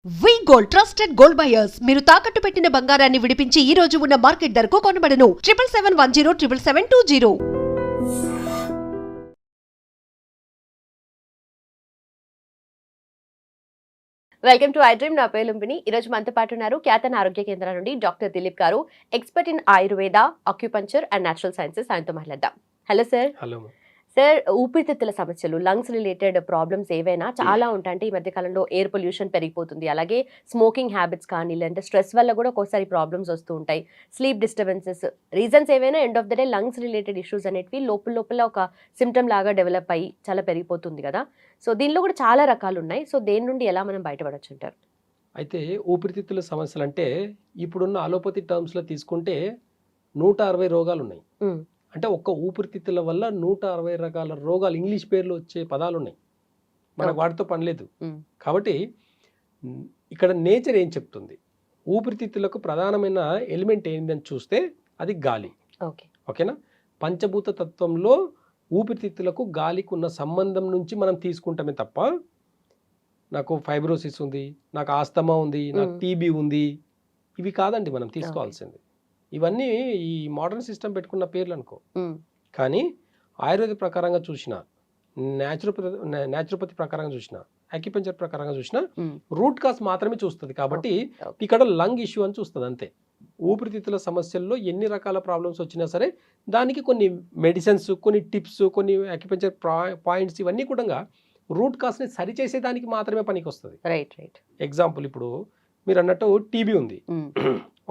వి gold trusted gold buyers మీరు తాకట్టు పెట్టిన బంగారాన్ని విడిపించి ఈ రోజు ఉన్న మార్కెట్ ధరకు కొనబడను 7771077720. Welcome to I dream. నా పేరు లుంబిని. ఈ రోజు మనతో పాటు ఉన్నారు ఖ్యాతన ఆరోగ్య కేంద్రం నుండి డాక్టర్ దిలీప్ గారు, expert in Ayurveda, acupuncture and natural sciences. ఆయనతో మాట్లాడదాం. Hello sir. హలో సార్, ఊపిరితిత్తుల సమస్యలు, లంగ్స్ రిలేటెడ్ ప్రాబ్లమ్స్ ఏవైనా చాలా ఉంటాయి. అంటే ఈ మధ్య కాలంలో ఎయిర్ పొల్యూషన్ పెరిగిపోతుంది, అలాగే స్మోకింగ్ హ్యాబిట్స్ కానీ, లేదంటే స్ట్రెస్ వల్ల కూడా ఒక్కోసారి ప్రాబ్లమ్స్ వస్తూ ఉంటాయి, స్లీప్ డిస్టర్బెన్సెస్, రీజన్స్ ఏవైనా end of the day lungs related issues అనేవి లోపల ఒక సిమ్టమ్ లాగా డెవలప్ అయ్యి చాలా పెరిగిపోతుంది కదా. సో దీనిలో కూడా చాలా రకాలు ఉన్నాయి. సో దేని నుండి ఎలా మనం బయటపడచ్చు అంటారు? అయితే ఊపిరితిత్తుల సమస్యలు అంటే ఇప్పుడున్న అలోపతి టర్మ్స్లో తీసుకుంటే 160 రోగాలు ఉన్నాయి. అంటే ఒక్క ఊపిరితిత్తుల వల్ల 160 రకాల రోగాలు, ఇంగ్లీష్ పేర్లు వచ్చే పదాలు ఉన్నాయి. మనకు వాటితో పని లేదు. కాబట్టి ఇక్కడ నేచర్ ఏం చెప్తుంది, ఊపిరితిత్తులకు ప్రధానమైన ఎలిమెంట్ ఏంటని చూస్తే అది గాలి. ఓకేనా? పంచభూత తత్వంలో ఊపిరితిత్తులకు గాలికి ఉన్న సంబంధం నుంచి మనం తీసుకుంటామే తప్ప, నాకు ఫైబ్రోసిస్ ఉంది, నాకు ఆస్తమా ఉంది, నాకు టీబీ ఉంది, ఇవి కాదండి మనం తీసుకోవాల్సింది. ఇవన్నీ ఈ మోడర్న్ సిస్టమ్ పెట్టుకున్న పేర్లు అనుకో. కానీ ఆయుర్వేద ప్రకారంగా చూసిన, న్యాచురోపతి ప్రకారంగా చూసిన, అక్యుపంచర్ ప్రకారంగా చూసిన రూట్ కాజ్ మాత్రమే చూస్తుంది. కాబట్టి ఇక్కడ లంగ్ ఇష్యూ అని చూస్తుంది అంతే. ఊపిరితిత్తుల సమస్యల్లో ఎన్ని రకాల ప్రాబ్లమ్స్ వచ్చినా సరే దానికి కొన్ని మెడిసిన్స్, కొన్ని టిప్స్, కొన్ని అక్యుపంచర్ పాయింట్స్, ఇవన్నీ కూడా రూట్ కాజ్ని సరిచేసేదానికి మాత్రమే పనికి వస్తుంది. ఎగ్జాంపుల్, ఇప్పుడు మీరు అన్నట్టు టీబీ ఉంది.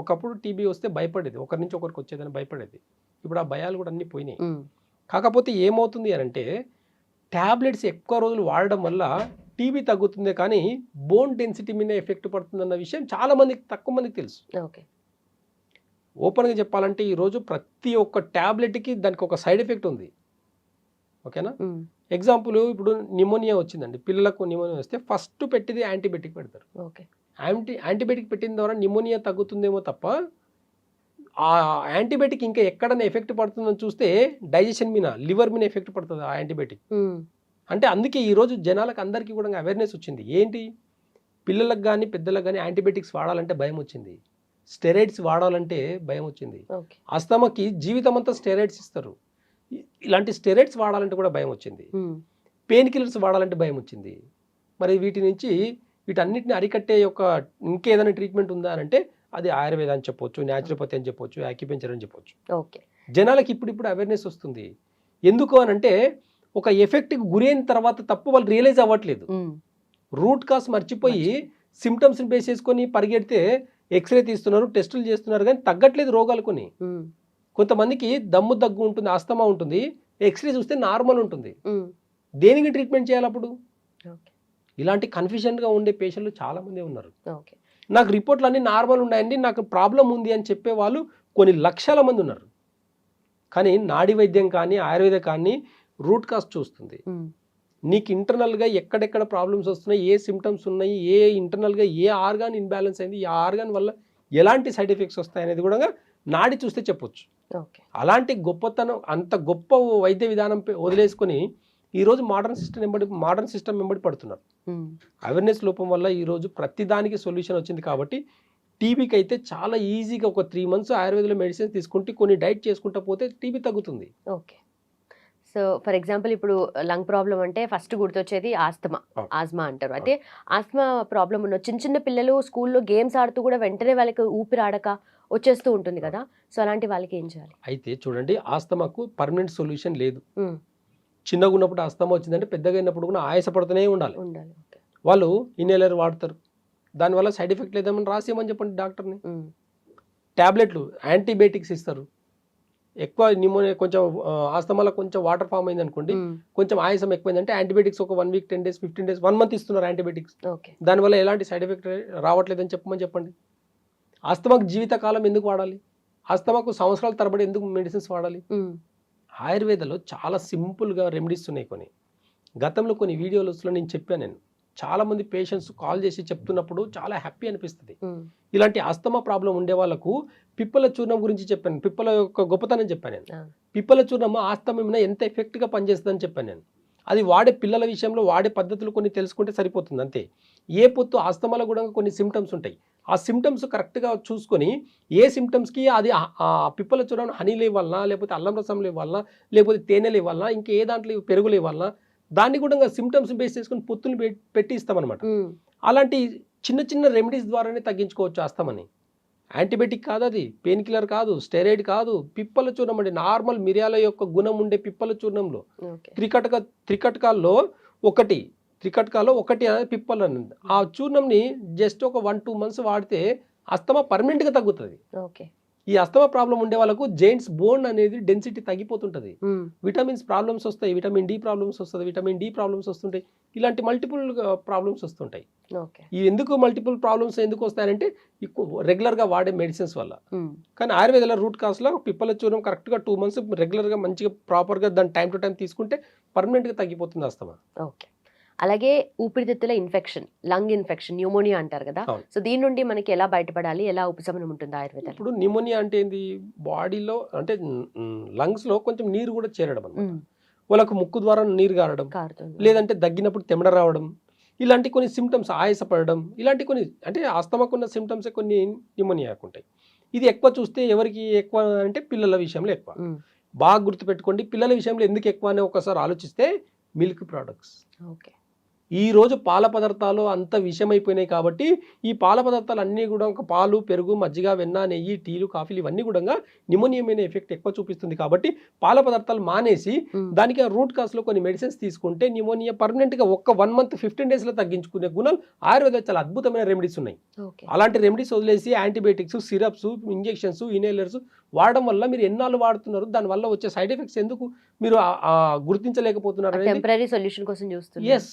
ఒకప్పుడు టీబీ వస్తే భయపడేది, ఒకరి నుంచి ఒకరికి వచ్చేదని భయపడేది. ఇప్పుడు ఆ భయాలు కూడా అన్నీ పోయినాయి. కాకపోతే ఏమవుతుంది అని అంటే, ట్యాబ్లెట్స్ ఎక్కువ రోజులు వాడడం వల్ల టీబీ తగ్గుతుంది, కానీ బోన్ డెన్సిటీ మీద ఎఫెక్ట్ పడుతుందన్న విషయం చాలా మందికి, తక్కువ మందికి తెలుసు. ఓపెన్గా చెప్పాలంటే ఈరోజు ప్రతి ఒక్క ట్యాబ్లెట్కి దానికి ఒక సైడ్ ఎఫెక్ట్ ఉంది. ఓకేనా? ఎగ్జాంపుల్, ఇప్పుడు నిమోనియా వచ్చిందండి, పిల్లలకు నిమోనియా వస్తే ఫస్ట్ పెట్టింది యాంటీబయాటిక్ పెడతారు. యాంటీబయాటిక్ పెట్టిన ద్వారా నిమోనియా తగ్గుతుందేమో తప్ప ఆ యాంటీబయాటిక్ ఇంకా ఎక్కడైనా ఎఫెక్ట్ పడుతుందని చూస్తే డైజెషన్ మీద, లివర్ మీద ఎఫెక్ట్ పడుతుంది ఆ యాంటీబయాటిక్. అంటే అందుకే ఈరోజు జనాలకు అందరికీ కూడా అవేర్నెస్ వచ్చింది. ఏంటి, పిల్లలకు కానీ పెద్దలకు కానీ యాంటీబయాటిక్స్ వాడాలంటే భయం వచ్చింది, స్టెరాయిడ్స్ వాడాలంటే భయం వచ్చింది, అస్తమాకి జీవితం అంతా స్టెరాయిడ్స్ ఇస్తారు, ఇలాంటి స్టెరాయిడ్స్ వాడాలంటే కూడా భయం వచ్చింది, పెయిన్ కిల్లర్స్ వాడాలంటే భయం వచ్చింది. మరి వీటన్నిటిని అరికట్టే యొక్క ఇంకేదైనా ట్రీట్మెంట్ ఉందా అని అంటే అది ఆయుర్వేద అని చెప్పొచ్చు, న్యాచురోపతి అని చెప్పొచ్చు, యాక్యుపెంచర్ అని చెప్పొచ్చు. జనాలకి ఇప్పుడు అవేర్నెస్ వస్తుంది. ఎందుకు అని అంటే, ఒక ఎఫెక్ట్కి గురైన తర్వాత తప్ప వాళ్ళు రియలైజ్ అవ్వట్లేదు. రూట్ కాజ్ మర్చిపోయి సిమ్టమ్స్ని బేస్ చేసుకొని పరిగెడితే ఎక్స్రే తీస్తున్నారు, టెస్టులు చేస్తున్నారు, కానీ తగ్గట్లేదు రోగాలు కొన్ని. కొంతమందికి దమ్ము దగ్గు ఉంటుంది, ఆస్తమా ఉంటుంది, ఎక్స్రే చూస్తే నార్మల్ ఉంటుంది. దేనికి ట్రీట్మెంట్ చేయాలి అప్పుడు? ఇలాంటి కన్ఫ్యూజన్గా ఉండే పేషెంట్లు చాలామంది ఉన్నారు. నాకు రిపోర్ట్లు అన్నీ నార్మల్ ఉన్నాయండి, నాకు ప్రాబ్లం ఉంది అని చెప్పే వాళ్ళు కొన్ని లక్షల మంది ఉన్నారు. కానీ నాడి వైద్యం కానీ ఆయుర్వేద కానీ రూట్ కాజ్ చూస్తుంది. నీకు ఇంటర్నల్గా ఎక్కడెక్కడ ప్రాబ్లమ్స్ వస్తున్నాయి, ఏ సిమ్టమ్స్ ఉన్నాయి, ఇంటర్నల్గా ఏ ఆర్గాన్ ఇన్బ్యాలెన్స్ అయింది, ఆ ఆర్గాన్ వల్ల ఎలాంటి సైడ్ ఎఫెక్ట్స్ వస్తాయి అనేది కూడా నాడి చూస్తే చెప్పొచ్చు. అలాంటి గొప్పతనం, అంత గొప్ప వైద్య విధానం వదిలేసుకొని ఈరోజు మోడర్న్ సిస్టమ్ వెంబడి పడుతున్నారు. అవేర్నెస్ లోపం వల్ల ఈరోజు ప్రతి దానికి సొల్యూషన్ వచ్చింది. కాబట్టి టీబీకి అయితే చాలా ఈజీగా ఒక 3 months ఆయుర్వేదంలో మెడిసిన్స్ తీసుకుంటే, కొన్ని డైట్ చేసుకుంటా పోతే టీబీ తగ్గుతుంది. సో ఫర్ ఎగ్జాంపుల్, ఇప్పుడు లంగ్ ప్రాబ్లం అంటే ఫస్ట్ గుర్తొచ్చేది ఆస్మా అంటారు. అయితే ఆస్మా ప్రాబ్లం ఉన్న చిన్న పిల్లలు స్కూల్లో గేమ్స్ ఆడుతూ కూడా వెంటనే వాళ్ళకి ఊపిరి ఆడక వచ్చేస్తూ ఉంటుంది కదా. సో అలాంటి వాళ్ళకి ఏం చేయాలి? అయితే చూడండి, ఆస్తమాకు పర్మనెంట్ సొల్యూషన్ లేదు. చిన్నగా ఉన్నప్పుడు ఆస్తమా వచ్చిందంటే పెద్దగా అయినప్పుడు కూడా ఆయాసపడుతూనే ఉండాలి. వాళ్ళు ఇన్హేలర్ వాడతారు, దానివల్ల సైడ్ ఎఫెక్ట్ లేదేమని రాసేయమని చెప్పండి డాక్టర్ని. ట్యాబ్లెట్లు, యాంటీబయాటిక్స్ ఇస్తారు. ఎక్కువ నిమోనియా, కొంచెం ఆస్తమాలో కొంచెం వాటర్ ఫామ్ అయింది అనుకోండి, కొంచెం ఆయాసం ఎక్కువైందంటే యాంటీబయాటిక్స్ ఒక 1 week, 10 days, 15 days, 1 month ఇస్తున్నారు యాంటీబయాటిక్స్. దానివల్ల ఎలాంటి సైడ్ ఎఫెక్ట్ రావట్లేదని చెప్పండి. ఆస్తమాకు జీవితకాలం ఎందుకు వాడాలి? ఆస్తమాకు సంవత్సరాల తరబడి ఎందుకు మెడిసిన్స్ వాడాలి? ఆయుర్వేదలో చాలా సింపుల్గా రెమెడీస్ ఉన్నాయి. గతంలో కొన్ని వీడియోస్లో నేను చెప్పాను. చాలామంది పేషెంట్స్ కాల్ చేసి చెప్తున్నప్పుడు చాలా హ్యాపీ అనిపిస్తుంది. ఇలాంటి ఆస్తమా ప్రాబ్లం ఉండే వాళ్ళకు పిప్పల చూర్ణం గురించి చెప్పాను, పిప్పల యొక్క గొప్పతనం చెప్పాను నేను. పిప్పల చూర్ణం ఆస్తమా మీద ఎంత ఎఫెక్ట్గా పనిచేస్తుందని చెప్పాను నేను. అది వాడే పిల్లల విషయంలో వాడే పద్ధతులు కొన్ని తెలుసుకుంటే సరిపోతుంది అంతే. ఏ పొత్తు ఆస్తమాలో కూడా కొన్ని సిమ్టమ్స్ ఉంటాయి. ఆ సిమ్టమ్స్ కరెక్ట్గా చూసుకొని ఏ సిమ్టమ్స్కి అది ఆ పిప్పల చూడడం హనీలు ఇవ్వాలన్నా, లేకపోతే అల్లం రసంలు ఇవ్వాలన్నా, లేకపోతే తేనెలు ఇవ్వాలన్నా, ఇంకా ఏ దాంట్లో పెరుగులు ఇవ్వాలన్నా, దాన్ని కూడా సిమ్టమ్స్ బేస్ చేసుకొని పొత్తులు పెట్టి ఇస్తామన్నమాట. అలాంటి చిన్న చిన్న రెమెడీస్ ద్వారానే తగ్గించుకోవచ్చు ఆస్తమాని. యాంటీబయాటిక్ కాదు, అది పెయిన్ కిల్లర్ కాదు, స్టెరాయిడ్ కాదు, పిప్పల చూర్ణం అండి. నార్మల్ మిరియాల యొక్క గుణం ఉండే పిప్పల చూర్ణంలో త్రికటకాల్లో ఒకటి అనేది పిప్పలు అనేది. ఆ చూర్ణంని జస్ట్ ఒక 1-2 months వాడితే అస్తమా పర్మనెంట్గా తగ్గుతుంది. ఈ అస్తమా ప్రాబ్లం ఉండే వాళ్ళకు జెయింట్స్ బోన్ అనేది డెన్సిటీ తగ్గిపోతుంటుంది. విటమిన్స్ ప్రాబ్లమ్స్ వస్తాయి, విటమిన్ డి ప్రాబ్లమ్స్ వస్తుంది, విటమిన్ డి ప్రాబ్లమ్స్ వస్తుంటాయి. ఇలాంటి మల్టిపుల్ ప్రాబ్లమ్స్ వస్తుంటాయి. ఈ ఎందుకు మల్టిపుల్ ప్రాబ్లమ్స్ ఎందుకు వస్తాయంటే రెగ్యులర్గా వాడే మెడిసిన్స్ వల్ల. కానీ ఆయుర్వేదాల రూట్ కాస్లో పిప్పల చూర్ణం కరెక్ట్గా 2 months రెగ్యులర్గా మంచిగా ప్రాపర్గా దాన్ని టైం టు టైం తీసుకుంటే పర్మనెంట్గా తగ్గిపోతుంది అస్తమా. అలాగే ఊపిరితిత్తుల ఇన్ఫెక్షన్, లంగ్ ఇన్ఫెక్షన్, న్యూమోనియా అంటారు కదా, సో దీని నుండి మనకి ఎలా బయటపడాలి, ఎలా ఉపశమనం ఉంటుంది ఆయుర్వేదం? ఇప్పుడు న్యూమోనియా అంటే ఏంది, బాడీలో అంటే లంగ్స్లో కొంచెం నీరు కూడా చేరడం అన్నమాట. వాళ్ళకు ముక్కు ద్వారా నీరు కారడం, లేదంటే దగ్గినప్పుడు తెమడ రావడం, ఇలాంటి కొన్ని సిమ్టమ్స్, ఆయాసపడడం, ఇలాంటి కొన్ని అంటే ఆస్తమాకున్న సిమ్టమ్స్ కొన్ని న్యూమోనియాకు ఉంటాయి. ఇది ఎక్కువ చూస్తే ఎవరికి ఎక్కువ అంటే పిల్లల విషయంలో ఎక్కువ. బాగా గుర్తుపెట్టుకోండి, పిల్లల విషయంలో ఎందుకు ఎక్కువ అని ఒకసారి ఆలోచిస్తే మిల్క్ ప్రోడక్ట్స్. ఈ రోజు పాల పదార్థాలు అంత విషమైపోయినాయి కాబట్టి ఈ పాల పదార్థాలు అన్నీ కూడా ఒక పాలు, పెరుగు, మజ్జిగ, వెన్న, నెయ్యి, టీలు, కాఫీలు ఇవన్నీ కూడా న్యూమోనియా మీద ఎఫెక్ట్ ఎక్కువ చూపిస్తుంది. కాబట్టి పాల పదార్థాలు మానేసి దానికి రూట్ కాస్లో కొన్ని మెడిసిన్స్ తీసుకుంటే న్యూమోనియా పర్మనెంట్గా 1 month 15 days తగ్గించుకునే గుణాలు ఆయుర్వేద చాలా అద్భుతమైన రెమెడీస్ ఉన్నాయి. అలాంటి రెమెడీస్ వదిలేసి యాంటీబయాటిక్స్, సిరప్స్, ఇంజెక్షన్స్, ఇన్హేలర్స్ వాడడం వల్ల మీరు ఎన్నాళ్ళు వాడుతున్నారు, దానివల్ల వచ్చే సైడ్ ఎఫెక్ట్స్ ఎందుకు మీరు గుర్తించలేకపోతున్నారు? టెంపరరీ సొల్యూషన్ కోసం చూస్తున్నారు. ఎస్,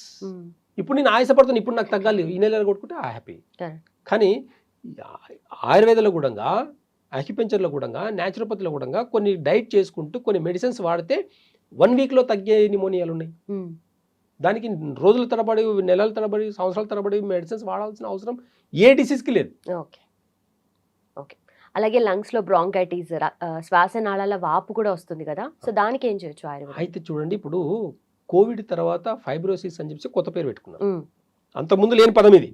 ఇప్పుడు నేను ఆయాసపడుతున్నాను, ఇప్పుడు నాకు తగ్గాలి, ఇన్హేలర్ కొట్టుకుంటే హ్యాపీ. కానీ ఆయుర్వేదంలో కూడా, అక్యుపెంచర్లో కూడా, న్యాచురోపతిలో కూడా కొన్ని డైట్ చేసుకుంటూ కొన్ని మెడిసిన్స్ వాడితే 1 week తగ్గే న్యూమోనియాలు ఉన్నాయి. దానికి రోజుల తరబడి, నెలల తరబడి, సంవత్సరాల తరబడి మెడిసిన్స్ వాడాల్సిన అవసరం ఏ డిసీజ్కి లేదు. ఓకే. అలాగే లంగ్స్లో బ్రాంకైటిస్, శ్వాసనాళాల వాపు కూడా వస్తుంది కదా, సో దానికి ఏం చేయొచ్చు ఆయుర్వేదం? అయితే చూడండి, ఇప్పుడు కోవిడ్ తర్వాత ఫైబ్రోసిస్ అని చెప్పి కొత్త పేరు పెట్టుకున్నారు. అంత ముందు లేని పదం ఇది.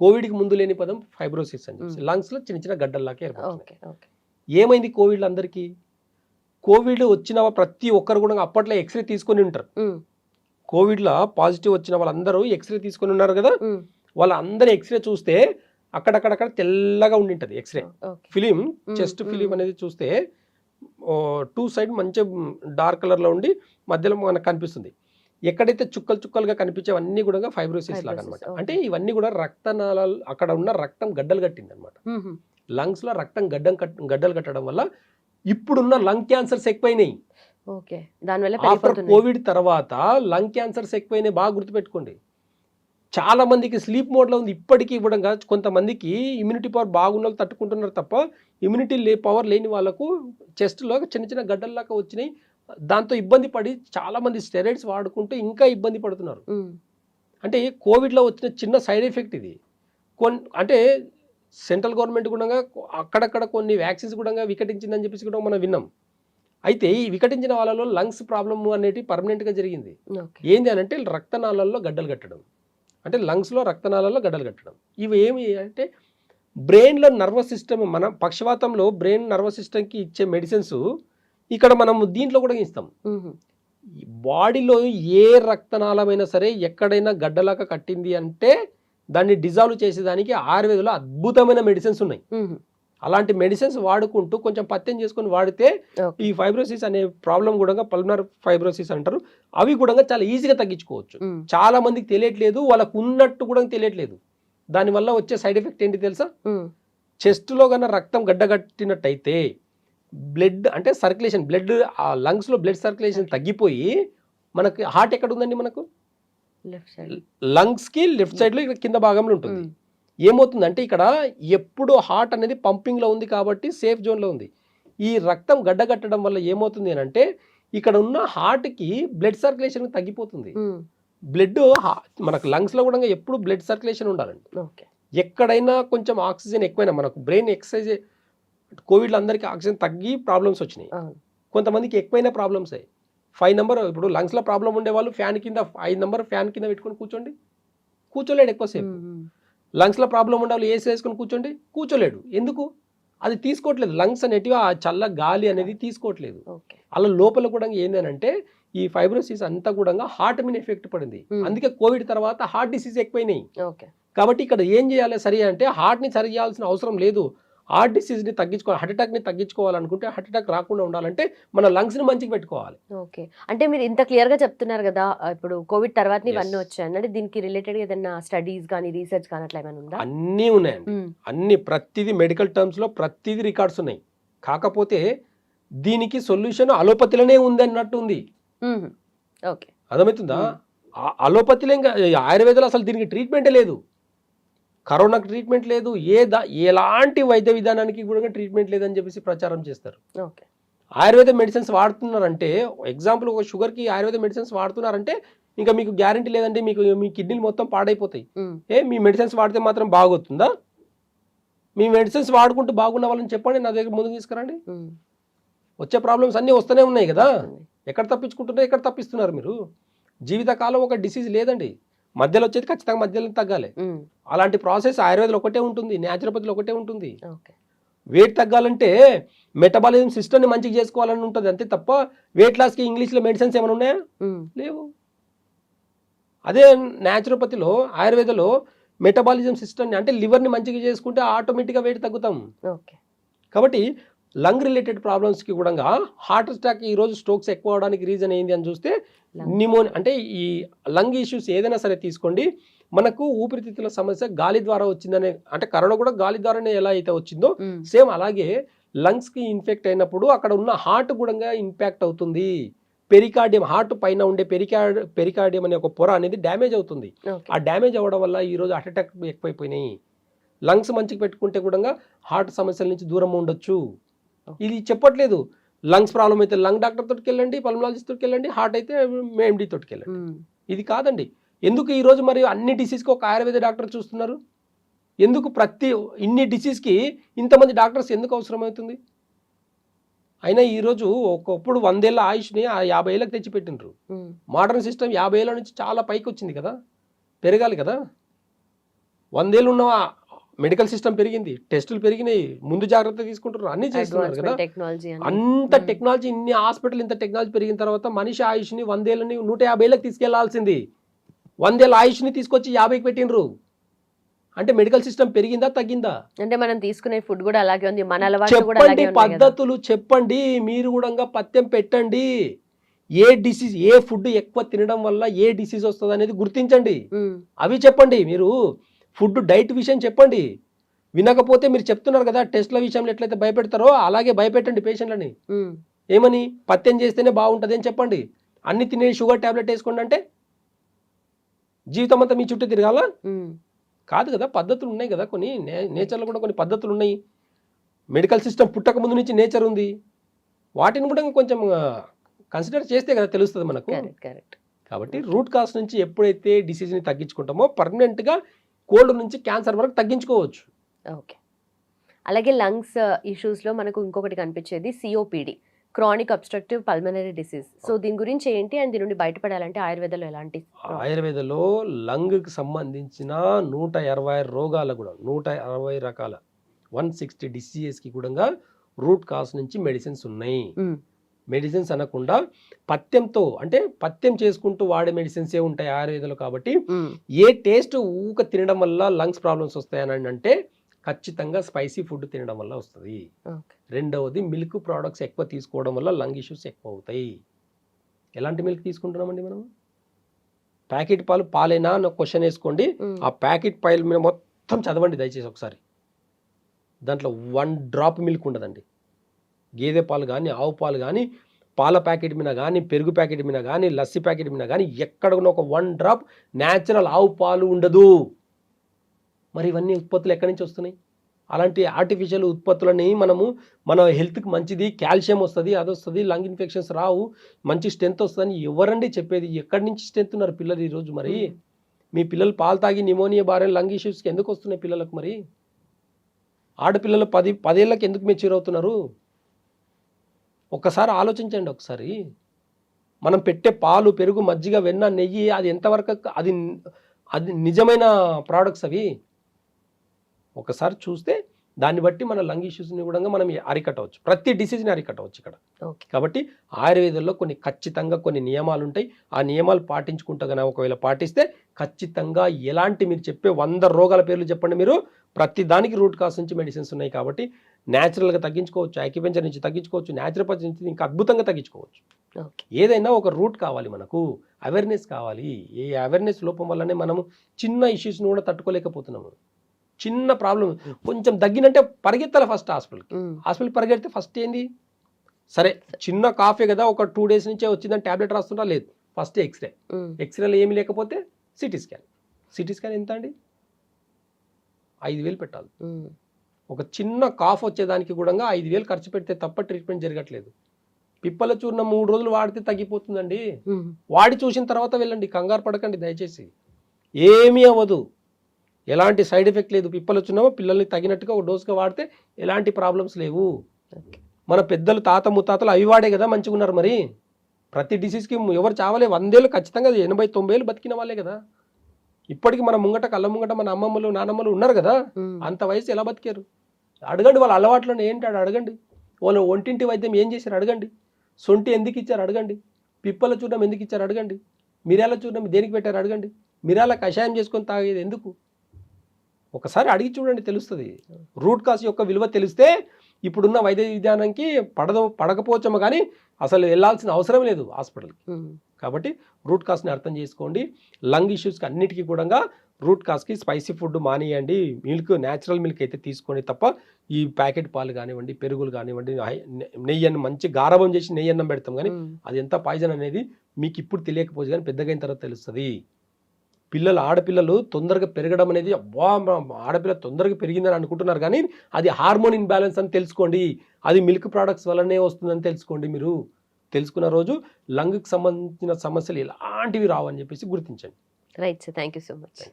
కోవిడ్కి ముందు లేని పదం ఫైబ్రోసిస్ అని చెప్పి లంగ్స్లో చిన్న చిన్న గడ్డల్లాకే ఏర్పడుతుంది. ఏమైంది కోవిడ్లో అందరికీ? కోవిడ్ వచ్చిన ప్రతి ఒక్కరు కూడా అప్పట్లో ఎక్స్రే తీసుకొని ఉంటారు. కోవిడ్లో పాజిటివ్ వచ్చిన వాళ్ళందరూ ఎక్స్రే తీసుకొని ఉన్నారు కదా, వాళ్ళందరూ ఎక్స్రే చూస్తే అక్కడక్కడక్కడ తెల్లగా ఉండింటది. ఎక్స్రే ఫిలిం, చెస్ట్ ఫిలిం అనేది చూస్తే 2 sides మంచి డార్క్ కలర్లో ఉండి మధ్యలో మనకు కనిపిస్తుంది. ఎక్కడైతే చుక్కలు చుక్కలుగా కనిపించేవన్నీ కూడా ఫైబ్రోసిస్ లాగా అనమాట. అంటే ఇవన్నీ కూడా రక్తనాళాలు, అక్కడ ఉన్న రక్తం గడ్డలు కట్టింది అనమాట. లంగ్స్లో రక్తం గడ్డలు కట్టడం వల్ల ఇప్పుడున్న లంగ్ క్యాన్సర్స్ ఎక్కువైనాయి. ఆఫ్టర్ కోవిడ్ తర్వాత లంగ్ క్యాన్సర్స్ ఎక్కువైనాయి. బాగా గుర్తుపెట్టుకోండి. చాలా మందికి స్లీప్ మోడ్లో ఉంది ఇప్పటికీ కూడా. కొంతమందికి ఇమ్యూనిటీ పవర్ బాగున్న వాళ్ళు తట్టుకుంటున్నారు తప్ప ఇమ్యూనిటీ పవర్ లేని వాళ్ళకు చెస్ట్లో చిన్న చిన్న గడ్డల్లాగా వచ్చినాయి. దాంతో ఇబ్బంది పడి చాలామంది స్టెరాయిడ్స్ వాడుకుంటూ ఇంకా ఇబ్బంది పడుతున్నారు. అంటే కోవిడ్లో వచ్చిన చిన్న సైడ్ ఎఫెక్ట్ ఇది. అంటే సెంట్రల్ గవర్నమెంట్ కూడా అక్కడక్కడ కొన్ని వ్యాక్సిన్స్ కూడా వికటించిందని చెప్పేసి కూడా మనం విన్నాం. అయితే ఈ వికటించిన వాళ్ళలో లంగ్స్ ప్రాబ్లమ్ అనేది పర్మనెంట్గా జరిగింది. ఏంది అని అంటే రక్తనాళాల్లో గడ్డలు కట్టడం, అంటే లంగ్స్లో రక్తనాళాల్లో గడ్డలు కట్టడం. ఇవి ఏమి అంటే బ్రెయిన్లో నర్వస్ సిస్టమ్, మన పక్షవాతంలో బ్రెయిన్ నర్వస్ సిస్టమ్కి ఇచ్చే మెడిసిన్స్ ఇక్కడ మనం దీంట్లో కూడా ఇస్తాం. బాడీలో ఏ రక్తనాళమైనా సరే ఎక్కడైనా గడ్డలాగా కట్టింది అంటే దాన్ని డిజాల్వ్ చేసేదానికి ఆయుర్వేదంలో అద్భుతమైన మెడిసిన్స్ ఉన్నాయి. అలాంటి మెడిసిన్స్ వాడుకుంటూ కొంచెం పత్యం చేసుకొని వాడితే ఈ ఫైబ్రోసిస్ అనే ప్రాబ్లం కూడా పల్మనర్ ఫైబ్రోసిస్ అంటారు, అవి కూడా చాలా ఈజీగా తగ్గించుకోవచ్చు. చాలా మందికి తెలియట్లేదు, వాళ్ళకు ఉన్నట్టు కూడా తెలియట్లేదు. దానివల్ల వచ్చే సైడ్ ఎఫెక్ట్ ఏంటి తెలుసా? చెస్ట్లో కన్నా రక్తం గడ్డగట్టినట్టయితే బ్లడ్ అంటే సర్క్యులేషన్, బ్లడ్ ఆ లంగ్స్లో బ్లడ్ సర్క్యులేషన్ తగ్గిపోయి మనకి హార్ట్ ఎక్కడ ఉందండి? మనకు లంగ్స్కి లెఫ్ట్ సైడ్లో ఇక్కడ కింద భాగంలో ఉంటుంది. ఏమవుతుందంటే ఇక్కడ ఎప్పుడు హార్ట్ అనేది పంపింగ్లో ఉంది కాబట్టి సేఫ్ జోన్లో ఉంది. ఈ రక్తం గడ్డగట్టడం వల్ల ఏమవుతుంది అని అంటే ఇక్కడ ఉన్న హార్ట్కి బ్లడ్ సర్క్యులేషన్ తగ్గిపోతుంది. బ్లడ్ మనకు లంగ్స్లో కూడా ఎప్పుడు బ్లడ్ సర్క్యులేషన్ ఉండాలండి. ఎక్కడైనా కొంచెం ఆక్సిజన్ ఎక్కువైనా, మనకు బ్రెయిన్ ఎక్సర్సైజ్, కోవిడ్లో అందరికీ ఆక్సిజన్ తగ్గి ప్రాబ్లమ్స్ వచ్చినాయి. కొంతమందికి ఎక్కువైనా ప్రాబ్లమ్స్ అయ్యాయి. 5 number ఇప్పుడు లంగ్స్లో ప్రాబ్లం ఉండే వాళ్ళు ఫ్యాన్ కింద 5 number ఫ్యాన్ కింద పెట్టుకొని కూర్చోండి, కూర్చోలేడు ఎక్కువసేపు. లంగ్స్లో ప్రాబ్లం ఉండాలి, ఏసీ వేసుకొని కూర్చోండి, కూర్చోలేడు. ఎందుకు? అది తీసుకోవట్లేదు. లంగ్స్ అనేటివి ఆ చల్ల గాలి అనేది తీసుకోవట్లేదు. అలా లోపల కూడా ఏంటంటే ఈ ఫైబ్రోసిస్ అంతా కూడా హార్ట్ మీద ఎఫెక్ట్ పడింది. అందుకే కోవిడ్ తర్వాత హార్ట్ డిసీజ్ ఎక్కువైనాయి. కాబట్టి ఇక్కడ ఏం చేయాలి సరి అంటే హార్ట్ని సరి చేయాల్సిన అవసరం లేదు. హార్ట్ డిసీజ్ని తగ్గించుకోవాలి, హార్ట్ అటాక్ని తగ్గించుకోవాలనుకుంటే, హార్ట్ అటాక్ రాకుండా ఉండాలంటే మన లంగ్స్ని మంచిగా పెట్టుకోవాలి. ఓకే, అంటే మీరు ఇంత క్లియర్గా చెప్తున్నారు కదా, ఇప్పుడు కోవిడ్ తర్వాత ఇవన్నీ వచ్చాయి అంటే దీనికి రిలేటెడ్ ఏదైనా స్టడీస్ కానీ రీసెర్చ్ కానీ అట్లా ఏమైనా ఉందా? అన్నీ ఉన్నాయండి, అన్ని ప్రతిదీ మెడికల్ టర్మ్స్లో ప్రతిదీ రికార్డ్స్ ఉన్నాయి. కాకపోతే దీనికి సొల్యూషన్ అలోపతిలోనే ఉంది అన్నట్టు ఉంది. ఓకే, అర్థమవుతుందా? అలోపతిలో ఇంకా ఆయుర్వేదంలో అసలు దీనికి ట్రీట్మెంటే లేదు. కరోనాకి ట్రీట్మెంట్ లేదు, ఎలాంటి వైద్య విధానానికి కూడా ట్రీట్మెంట్ లేదని చెప్పేసి ప్రచారం చేస్తారు. ఆయుర్వేద మెడిసిన్స్ వాడుతున్నారంటే, ఎగ్జాంపుల్ ఒక షుగర్కి ఆయుర్వేద మెడిసిన్స్ వాడుతున్నారంటే ఇంకా మీకు గ్యారంటీ లేదండి, మీ కిడ్నీలు మొత్తం పాడైపోతాయి. మీ మెడిసిన్స్ వాడితే మాత్రం బాగవుతుందా? మీ మెడిసిన్స్ వాడుకుంటూ బాగున్న వాళ్ళని చెప్పండి, నా దగ్గర ముందుకు తీసుకురండి. వచ్చే ప్రాబ్లమ్స్ అన్నీ వస్తూనే ఉన్నాయి కదా, ఎక్కడ తప్పించుకుంటున్నారు, ఎక్కడ తప్పిస్తున్నారు మీరు? జీవితకాలం ఒక డిసీజ్ లేదండి, మధ్యలో వచ్చేది ఖచ్చితంగా మధ్యలో తగ్గాలి. అలాంటి ప్రాసెస్ ఆయుర్వేదంలో ఒకటే ఉంటుంది, న్యాచురోపతిలో ఒకటే ఉంటుంది. వెయిట్ తగ్గాలంటే మెటబాలిజం సిస్టమ్ని మంచిగా చేసుకోవాలని ఉంటుంది అంతే తప్ప వెయిట్ లాస్కి ఇంగ్లీష్లో మెడిసిన్స్ ఏమైనా ఉన్నాయా? లేవు. అదే న్యాచురోపతిలో ఆయుర్వేదంలో మెటబాలిజం సిస్టమ్ని అంటే లివర్ని మంచిగా చేసుకుంటే ఆటోమేటిక్గా వెయిట్ తగ్గుతాం. కాబట్టి లంగ్ రిలేటెడ్ ప్రాబ్లమ్స్కి కూడా హార్ట్ అటాక్ ఈరోజు స్ట్రోక్స్ ఎక్కువ అవడానికి రీజన్ ఏంటి అని చూస్తే నిమోనియా, అంటే ఈ లంగ్ ఇష్యూస్ ఏదైనా సరే తీసుకోండి, మనకు ఊపిరితిత్తుల సమస్య గాలి ద్వారా వచ్చిందనే, అంటే కరోనా కూడా గాలి ద్వారానే ఎలా అయితే వచ్చిందో సేమ్ అలాగే లంగ్స్కి ఇన్ఫెక్ట్ అయినప్పుడు అక్కడ ఉన్న హార్ట్ కూడా ఇంపాక్ట్ అవుతుంది. పెరికార్డియం, హార్ట్ పైన ఉండే పెరికార్డియం అనే ఒక పొర అనేది డ్యామేజ్ అవుతుంది. ఆ డ్యామేజ్ అవ్వడం వల్ల ఈరోజు హార్ట్ అటాక్ ఎక్కువైపోయినాయి. లంగ్స్ మంచిగా పెట్టుకుంటే కూడా హార్ట్ సమస్యల నుంచి దూరం ఉండొచ్చు. ఇది చెప్పట్లేదు. లంగ్స్ ప్రాబ్లం అయితే లంగ్ డాక్టర్ తోటికి వెళ్ళండి, పల్మనాలజిస్ట్ తోటికి వెళ్ళండి, హార్ట్ అయితే ఎండి తోటికి వెళ్ళండి. ఇది కాదండి. ఎందుకు ఈరోజు మరి అన్ని డిసీజ్కి ఒక ఆయుర్వేద డాక్టర్ చూస్తున్నారు? ఎందుకు ఇన్ని డిసీజ్కి ఇంతమంది డాక్టర్స్ ఎందుకు అవసరం అవుతుంది? అయినా ఈరోజు ఒకప్పుడు 100 ఏళ్ళ ఆయుష్ని 50 ఏళ్ళకి తెచ్చిపెట్టినరు. మోడర్న్ సిస్టమ్ 50 ఏళ్ళ నుంచి చాలా పైకి వచ్చింది కదా, పెరగాలి కదా. 100 ఏళ్ళు ఉన్న మెడికల్ సిస్టమ్ పెరిగింది, టెస్టులు పెరిగినాయి, ముందు జాగ్రత్త తీసుకుంటున్నారు, అన్ని చేస్తున్నారు కదా. అంత టెక్నాలజీ, ఇన్ని హాస్పిటల్, ఇంత టెక్నాలజీ పెరిగిన తర్వాత మనిషి ఆయుష్ని 100 ఏళ్ళని 150 ఏళ్ళకి తీసుకెళ్లాల్సింది 100 ఏళ్ళ ఆయుష్ని తీసుకొచ్చి 50కి పెట్టినరు. అంటే మెడికల్ సిస్టమ్ పెరిగిందా తగ్గిందా? అంటే మనం తీసుకునే ఫుడ్ కూడా అలాగే ఉంది, మన అలవాట్లు కూడా అలాగే ఉన్నాయి. పద్ధతులు చెప్పండి, మీరు కూడా పథ్యం పెట్టండి. ఏ డిసీజ్, ఏ ఫుడ్ ఎక్కువ తినడం వల్ల ఏ డిసీజ్ వస్తుంది అనేది గుర్తించండి, అవి చెప్పండి. మీరు ఫుడ్ డైట్ విషయం చెప్పండి. వినకపోతే మీరు చెప్తున్నారు కదా టెస్ట్ల విషయంలో ఎట్లయితే భయపెడతారో అలాగే భయపెట్టండి పేషెంట్లని. ఏమని పథ్యం చేస్తేనే బాగుంటుంది అని చెప్పండి. అన్ని తినే షుగర్ ట్యాబ్లెట్ వేసుకోండి అంటే జీవితం అంతా మీ చుట్టూ తిరగాల? కాదు కదా, పద్ధతులు ఉన్నాయి కదా కొన్ని. నేచర్లో కూడా కొన్ని పద్ధతులు ఉన్నాయి. మెడికల్ సిస్టమ్ పుట్టక ముందు నుంచి నేచర్ ఉంది, వాటిని కూడా కొంచెం కన్సిడర్ చేస్తే కదా తెలుస్తుంది మనకు. కాబట్టి రూట్ కాజ్ నుంచి ఎప్పుడైతే డిసీజ్ని తగ్గించుకుంటామో పర్మనెంట్గా కోల్డ్ నుంచి క్యాన్సర్ వరకు తగ్గించుకోవచ్చు. ఓకే, అలాగే లంగ్స్ ఇష్యూస్లో మనకు ఇంకొకటి కనిపించేది COPD, chronic obstructive pulmonary disease. So దీని గురించి ఏంటి అండ్ దీని నుండి బయటపడాలంటే ఆయుర్వేదంలో ఎలాంటి? ఆయుర్వేదంలో లంగ్కి సంబంధించిన 160 రోగాలు కూడా, 160 రకాల 160 డిసీజెస్కి కూడా రూట్ కాజ్ నుంచి మెడిసిన్స్ ఉన్నాయి. మెడిసిన్స్ అనకుండా పథ్యంతో, అంటే పథ్యం చేసుకుంటూ వాడే మెడిసిన్సే ఉంటాయి ఆయుర్వేదంలో. కాబట్టి ఏ టేస్ట్ ఊక తినడం వల్ల లంగ్స్ ప్రాబ్లమ్స్ వస్తాయని అంటే ఖచ్చితంగా స్పైసీ ఫుడ్ తినడం వల్ల వస్తుంది. రెండవది మిల్క్ ప్రోడక్ట్స్ ఎక్కువ తీసుకోవడం వల్ల లంగ్ ఇష్యూస్ ఎక్కువ అవుతాయి. ఎలాంటి మిల్క్ తీసుకుంటున్నామండి మనం? ప్యాకెట్ పాలేనా అని క్వశ్చన్ వేసుకోండి. ఆ ప్యాకెట్ పాయిల్ మీద మొత్తం చదవండి దయచేసి ఒకసారి. దాంట్లో 1 డ్రాప్ మిల్క్ ఉండదండి. గేదె పాలు కానీ, ఆవు పాలు కానీ, పాల ప్యాకెట్ మీద కానీ, పెరుగు ప్యాకెట్ మీద కానీ, లస్సీ ప్యాకెట్ మీద కానీ ఎక్కడ ఉన్న ఒక 1 డ్రాప్ న్యాచురల్ ఆవు పాలు ఉండదు. మరి ఇవన్నీ ఉత్పత్తులు ఎక్కడి నుంచి వస్తున్నాయి? అలాంటి ఆర్టిఫిషియల్ ఉత్పత్తులని మన హెల్త్కి మంచిది, కాల్షియం వస్తుంది, అది వస్తుంది, లంగ్ ఇన్ఫెక్షన్స్ రావు, మంచి స్ట్రెంత్ వస్తుందని ఎవరండి చెప్పేది? ఎక్కడి నుంచి స్ట్రెంత్ ఉన్నారు పిల్లలు ఈరోజు? మరి మీ పిల్లలు పాలు తాగి నిమోనియా బారిన లంగ్ ఇష్యూస్కి ఎందుకు వస్తున్నాయి పిల్లలకు? మరి ఆడపిల్లలు 10 ఏళ్ళకి ఎందుకు మెచ్యూర్ అవుతున్నారు? ఒక్కసారి ఆలోచించండి. ఒకసారి మనం పెట్టే పాలు, పెరుగు, మజ్జిగ, వెన్న, నెయ్యి అది ఎంతవరకు అది అది నిజమైన ప్రోడక్ట్స్ అవి. ఒకసారి చూస్తే దాన్ని బట్టి మన లంగ్ ఇష్యూస్ని కూడా మనం అరికట్టవచ్చు, ప్రతి డిసీజ్ని అరికట్టవచ్చు ఇక్కడ. ఓకే. కాబట్టి ఆయుర్వేదంలో ఖచ్చితంగా కొన్ని నియమాలు ఉంటాయి. ఆ నియమాలు పాటించుకుంటా కనుక ఒకవేళ పాటిస్తే ఖచ్చితంగా ఎలాంటి, మీరు చెప్పే 100 రోగాల పేర్లు చెప్పండి మీరు, ప్రతి దానికి రూట్ కాస్ నుంచి మెడిసిన్స్ ఉన్నాయి. కాబట్టి న్యాచురల్గా తగ్గించుకోవచ్చు, యాక్యుపెంచర్ నుంచి తగ్గించుకోవచ్చు, న్యాచురోపతి నుంచి ఇంకా అద్భుతంగా తగ్గించుకోవచ్చు. ఓకే. ఏదైనా ఒక రూట్ కావాలి, మనకు అవేర్నెస్ కావాలి. ఈ అవేర్నెస్ లోపం వల్లనే మనము చిన్న ఇష్యూస్ని కూడా తట్టుకోలేకపోతున్నాము. చిన్న ప్రాబ్లం కొంచెం తగ్గినంటే పరిగెత్తాలి ఫస్ట్ హాస్పిటల్ పరిగెడితే ఫస్ట్ ఏంది, సరే చిన్న కాఫే కదా ఒక 2 days నుంచే వచ్చిందని ట్యాబ్లెట్ రాస్తుంటా, లేదు ఫస్ట్ ఎక్స్రేలో ఏమి లేకపోతే సిటీ స్కాన్ ఎంత అండి, 5,000 పెట్టాలి. ఒక చిన్న కాఫ్ వచ్చేదానికి కూడా 5,000 ఖర్చు పెడితే తప్ప ట్రీట్మెంట్ జరగట్లేదు. పిప్పల చూర్ణం 3 రోజులు వాడితే తగ్గిపోతుందండి. వాడి చూసిన తర్వాత వెళ్ళండి, కంగారు పడకండి దయచేసి. ఏమీ అవ్వదు, ఎలాంటి సైడ్ ఎఫెక్ట్ లేదు. పిప్పలు వచ్చినామో పిల్లల్ని తగినట్టుగా ఒక డోస్గా వాడితే ఎలాంటి ప్రాబ్లమ్స్ లేవు. మన పెద్దలు తాత ముత్తాతలు అవి వాడే కదా మంచిగా ఉన్నారు. మరి ప్రతి డిసీజ్కి ఎవరు చావలే, 100 ఏళ్ళు ఖచ్చితంగా 80-90 ఏళ్ళు బతికిన వాళ్ళే కదా. ఇప్పటికి మన ముంగట కళ్ళ ముంగట మన అమ్మమ్మలు నానమ్మలు ఉన్నారు కదా, అంత వయసు ఎలా బతికారు అడగండి. వాళ్ళ అలవాట్లను ఏంటాడు అడగండి. వాళ్ళు ఒంటింటి వైద్యం ఏం చేశారు అడగండి. సొంటి ఎందుకు ఇచ్చారు అడగండి. పిప్పల చూడడం ఎందుకు ఇచ్చారు అడగండి. మిరియాల చూడడం దేనికి పెట్టారు అడగండి. మిరియాల కషాయం చేసుకొని తాగేది ఎందుకు, ఒకసారి అడిగి చూడండి, తెలుస్తుంది. రూట్ కాస్ యొక్క విలువ తెలిస్తే ఇప్పుడున్న వైద్య విధానానికి పడకపోవచ్చాము, కానీ అసలు వెళ్ళాల్సిన అవసరం లేదు హాస్పిటల్కి. కాబట్టి రూట్ కాస్ని అర్థం చేసుకోండి. లంగ్ ఇష్యూస్కి అన్నిటికీ కూడా రూట్ కాస్కి స్పైసీ ఫుడ్ మానేయండి. న్యాచురల్ మిల్క్ అయితే తీసుకోండి తప్ప ఈ ప్యాకెట్ పాలు కానివ్వండి, పెరుగులు కానివ్వండి, నెయ్యి మంచి గారభం చేసి నెయ్యి అన్నం పెడతాం, కానీ అది ఎంత పాయిజన్ అనేది మీకు ఇప్పుడు తెలియకపోవచ్చు, కానీ పెద్దగైన తర్వాత తెలుస్తుంది. ఆడపిల్లలు తొందరగా పెరగడం అనేది, ఆడపిల్ల తొందరగా పెరిగిందని అనుకుంటున్నారు, కానీ అది హార్మోన్ ఇన్బ్యాలెన్స్ అని తెలుసుకోండి. అది మిల్క్ ప్రోడక్ట్స్ వల్లనే వస్తుందని తెలుసుకోండి. మీరు తెలుసుకున్న రోజు లంగ్కి సంబంధించిన సమస్యలు ఎలాంటివి రావని చెప్పేసి గుర్తించండి. Right sir, thank you so much.